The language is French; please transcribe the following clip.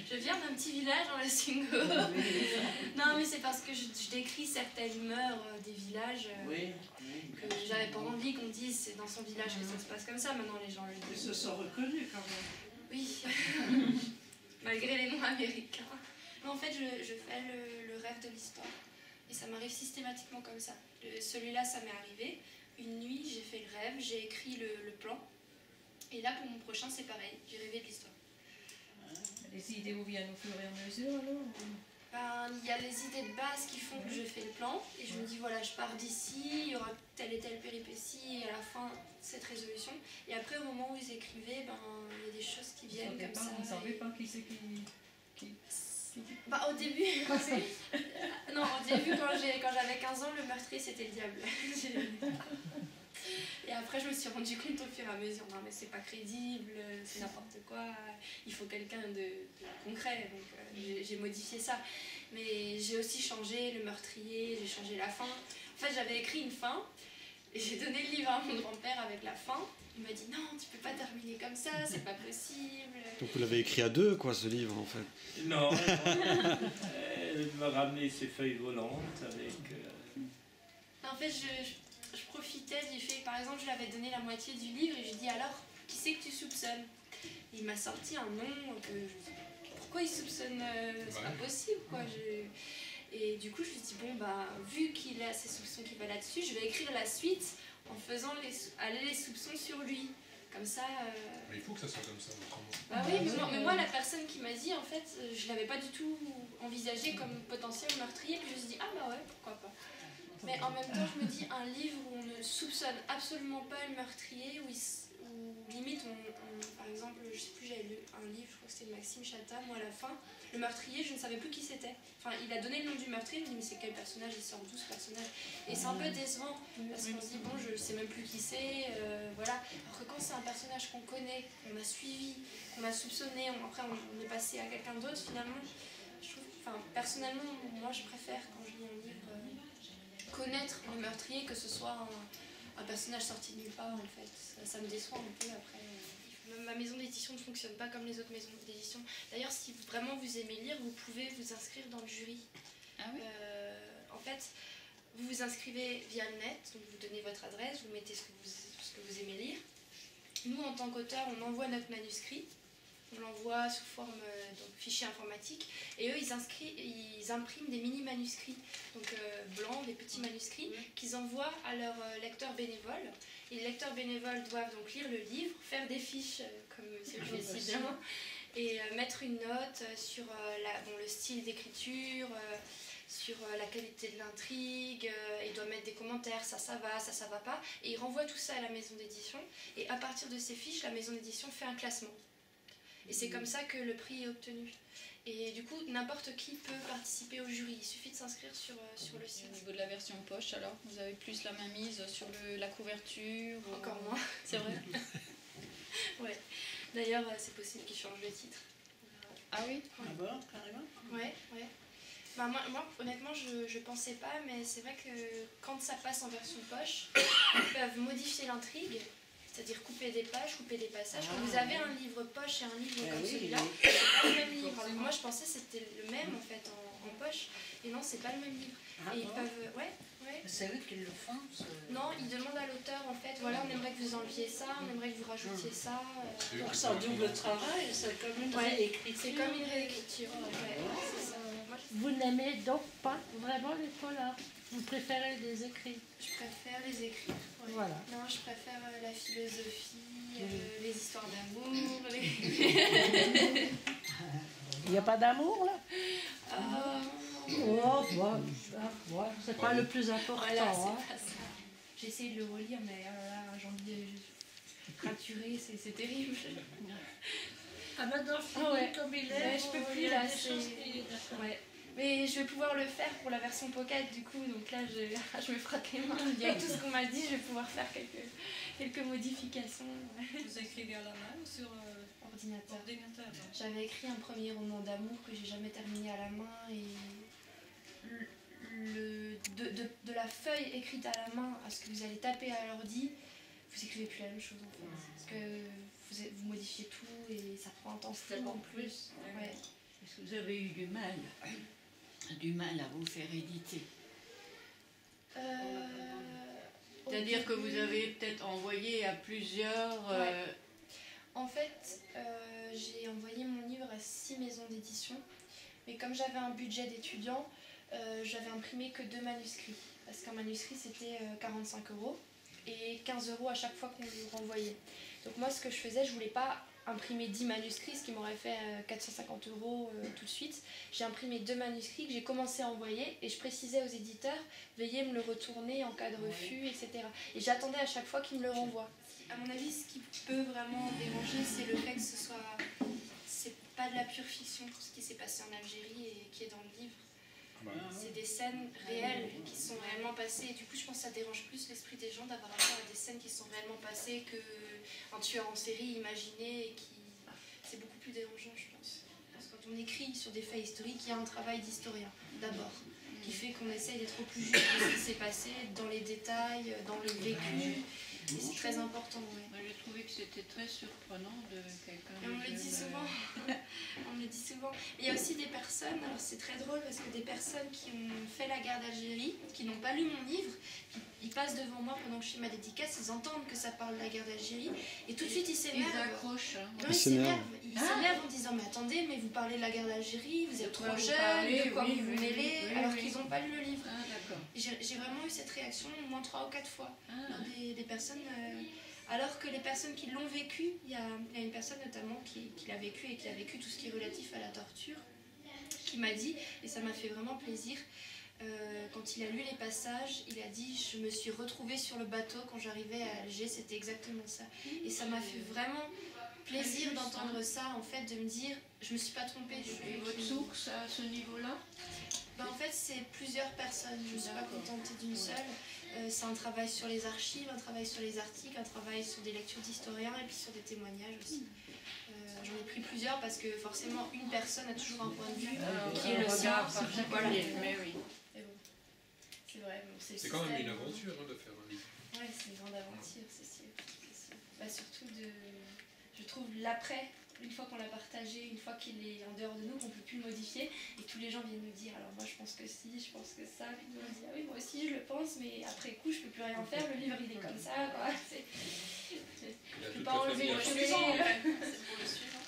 Je viens d'un petit village dans le Singo. Non, mais c'est parce que je décris certaines mœurs des villages que j'avais pas envie qu'on dise c'est dans son village que ça se passe comme ça. Maintenant, les gens le disent. Ils se sont reconnus quand même. Oui, malgré les noms américains. Mais en fait, je fais le rêve de l'histoire. Et ça m'arrive systématiquement comme ça. Celui-là, ça m'est arrivé. Une nuit, j'ai fait le rêve, j'ai écrit le plan. Et là, pour mon prochain, c'est pareil. J'ai rêvé de l'histoire. Les idées vous viennent au fur et à mesure, alors? Ben, il y a les idées de base qui font que je fais le plan. Et je me dis, voilà, je pars d'ici, il y aura telle et telle péripétie, et à la fin, cette résolution. Et après, au moment où vous écrivez, ben, il y a des choses qui viennent comme ça. Vous ne savez pas qui c'est qui... Bah, au début, non, au début quand j'avais 15 ans, le meurtrier c'était le diable. Et après je me suis rendu compte au fur et à mesure, non mais c'est pas crédible, c'est n'importe quoi, il faut quelqu'un de concret, donc j'ai modifié ça. Mais j'ai aussi changé le meurtrier, j'ai changé la fin. En fait j'avais écrit une fin, et j'ai donné le livre à mon grand-père avec la fin. Il m'a dit non, tu peux pas terminer comme ça, c'est pas possible. Donc vous l'avez écrit à deux, quoi, ce livre, en fait? Non, elle m'a ramené ses feuilles volantes avec... En fait, je profitais du fait, par exemple, je lui avais donné la moitié du livre et je lui ai dit alors, qui c'est que tu soupçonnes? Il m'a sorti un nom que pourquoi il soupçonne, c'est pas possible, quoi. Et du coup, je lui ai dit, bon, bah, vu qu'il a ses soupçons qui va là-dessus, je vais écrire la suite en faisant aller les soupçons sur lui. Comme ça... Mais il faut que ça soit comme ça, autrement. Bah oui, mais moi, la personne qui m'a dit, en fait, je l'avais pas du tout envisagé comme potentiel meurtrier, puis je me suis dit, ah bah ouais, pourquoi pas. Mais en même temps, je me dis, un livre où on ne soupçonne absolument pas le meurtrier, où limite, par exemple, je sais plus, j'avais lu un livre, je crois que c'était Maxime Chatham, où à la fin, le meurtrier, je ne savais plus qui c'était. Enfin, il a donné le nom du meurtrier, je me dis, mais c'est quel personnage? Il sort d'où ce personnage? Et c'est un peu décevant, parce qu'on se dit, bon, je sais même plus qui c'est, voilà. Alors que quand c'est un personnage qu'on connaît, qu'on a suivi, qu'on a soupçonné, après on est passé à quelqu'un d'autre, finalement, je trouve, enfin, personnellement, moi je préfère, quand je lis un livre, connaître le meurtrier que ce soit un personnage sorti de nulle part, en fait. Ça me déçoit un peu après. Ma maison d'édition ne fonctionne pas comme les autres maisons d'édition. D'ailleurs, si vraiment vous aimez lire, vous pouvez vous inscrire dans le jury. Ah oui. En fait, vous vous inscrivez via le net, donc vous donnez votre adresse, vous mettez ce que vous aimez lire. Nous, en tant qu'auteur, on envoie notre manuscrit. On l'envoie sous forme donc, fichier informatique et eux ils impriment des mini-manuscrits, donc blancs, des petits manuscrits qu'ils envoient à leurs lecteurs bénévoles. Et les lecteurs bénévoles doivent donc lire le livre, faire des fiches comme monsieur le fait si bien et mettre une note sur le style d'écriture, sur la qualité de l'intrigue, il doit mettre des commentaires, ça va pas, et il renvoie tout ça à la maison d'édition et à partir de ces fiches, la maison d'édition fait un classement. Et c'est comme ça que le prix est obtenu. Et du coup, n'importe qui peut participer au jury. Il suffit de s'inscrire sur le site. Au niveau de la version poche, alors, vous avez plus la main mise sur la couverture? Encore moins. C'est vrai? Ouais. D'ailleurs, c'est possible qu'ils changent le titre. Ah oui? Ah bon, carrément? Ouais. Bah, moi, honnêtement, je pensais pas, mais c'est vrai que quand ça passe en version poche, ils peuvent modifier l'intrigue. C'est-à-dire couper des pages, couper des passages. Quand vous avez un livre poche et un livre comme celui-là, c'est pas le même livre. Alors, moi, je pensais que c'était le même en fait en poche, et non, c'est pas le même livre. Et ils peuvent, ouais. C'est eux qui le font. Non, ils demandent à l'auteur en fait, voilà, on aimerait que vous enleviez ça, on aimerait que vous rajoutiez ça. Donc ça double travail, c'est comme une réécriture. C'est comme une réécriture. C'est ça. Vous n'aimez donc pas vraiment les polars? Vous préférez les écrits? Je préfère les écrits. Ouais. Voilà. Non, je préfère la philosophie, les histoires d'amour. Il n'y a pas d'amour là? Oh, voilà, c'est pas le plus important. Voilà, hein. c'est pas ça. J'ai essayé de le relire, mais j'ai envie de raturer, c'est terrible. Ah maintenant, comme il est, Ouais, je peux plus là. Ouais. Ouais. Mais je vais pouvoir le faire pour la version pocket du coup, donc là je me frotte les mains. Avec tout ce qu'on m'a dit, je vais pouvoir faire quelques modifications. Vous écrivez à la main ou sur ordinateur. ordinateur? J'avais écrit un premier roman d'amour que j'ai jamais terminé à la main et de la feuille écrite à la main à ce que vous allez taper à l'ordi, vous écrivez plus la même chose en fait. Parce que vous modifiez tout et ça prend un temps fou Tellement en plus. Ouais. Est-ce que vous avez eu du mal à vous faire éditer? Au C'est-à-dire que vous début, avez peut-être envoyé à plusieurs... Ouais. En fait, j'ai envoyé mon livre à 6 maisons d'édition, mais comme j'avais un budget d'étudiant, j'avais imprimé que 2 manuscrits, parce qu'un manuscrit c'était 45 € et 15 € à chaque fois qu'on le renvoyait. Donc moi ce que je faisais, je voulais pas imprimer 10 manuscrits, ce qui m'aurait fait 450 € tout de suite. J'ai imprimé 2 manuscrits que j'ai commencé à envoyer et je précisais aux éditeurs, veuillez me le retourner en cas de refus, etc. Et j'attendais à chaque fois qu'ils me le renvoient. À mon avis, ce qui peut vraiment déranger, c'est le fait que ce soit... C'est pas de la pure fiction, ce qui s'est passé en Algérie et qui est dans le livre. C'est des scènes réelles qui sont réellement passées. Et du coup, je pense que ça dérange plus l'esprit des gens d'avoir affaire à des scènes qui sont réellement passées qu'un tueur en série imaginé et qui... C'est beaucoup plus dérangeant, je pense. Parce que quand on écrit sur des faits historiques, il y a un travail d'historien, d'abord, qui fait qu'on essaye d'être au plus juste de ce qui s'est passé, dans les détails, dans le vécu. Et c'est très important, oui. Moi, j'ai trouvé que c'était très surprenant de quelqu'un... Et on me le dit souvent. On me le dit souvent. Mais il y a aussi des personnes, alors c'est très drôle parce que des personnes qui ont fait la guerre d'Algérie, qui n'ont pas lu mon livre, ils passent devant moi pendant que je fais ma dédicace, ils entendent que ça parle de la guerre d'Algérie et tout de suite ils Ils s'énervent. accrochent. Hein. Non, Ils ils s'énervent. s'énervent en disant mais attendez, mais vous parlez de la guerre d'Algérie, vous êtes trop quoi vous jeune, parlez, de quoi oui, vous vous oui, mêlez, oui, alors oui. qu'ils n'ont pas lu le livre. Ah, d'accord. J'ai vraiment eu cette réaction au moins 3 ou 4 fois. Ah. Des personnes, alors que les personnes qui l'ont vécu, il y a une personne notamment qui l'a vécu et qui a vécu tout ce qui est relatif à la torture, qui m'a dit, et ça m'a fait vraiment plaisir, quand il a lu les passages, il a dit « je me suis retrouvée sur le bateau quand j'arrivais à Alger », c'était exactement ça. Et ça m'a fait vraiment plaisir d'entendre ça, en fait, de me dire « je me suis pas trompée ». Et votre source à ce niveau-là? Ben, en fait, c'est plusieurs personnes, je ne suis pas contente d'une seule. C'est un travail sur les archives, un travail sur les articles, un travail sur des lectures d'historiens et puis sur des témoignages aussi. J'en ai pris plusieurs parce que forcément une personne a toujours un point de vue qui est le sien. Voilà. Mais oui. Et bon, c'est vrai. Bon, C'est quand même une aventure hein, de faire un livre. Ouais, c'est une grande aventure, c'est sûr. Bah, surtout je trouve l'après, une fois qu'on l'a partagé, une fois qu'il est en dehors de nous, qu'on ne peut plus le modifier, et tous les gens viennent nous dire, alors moi je pense que si, je pense que ça, puis nous on dit, ah oui moi aussi je le pense, mais après coup je peux plus rien faire, le livre il est comme ça, quoi. Je peux pas enlever le suivant. C'est pour le suivant.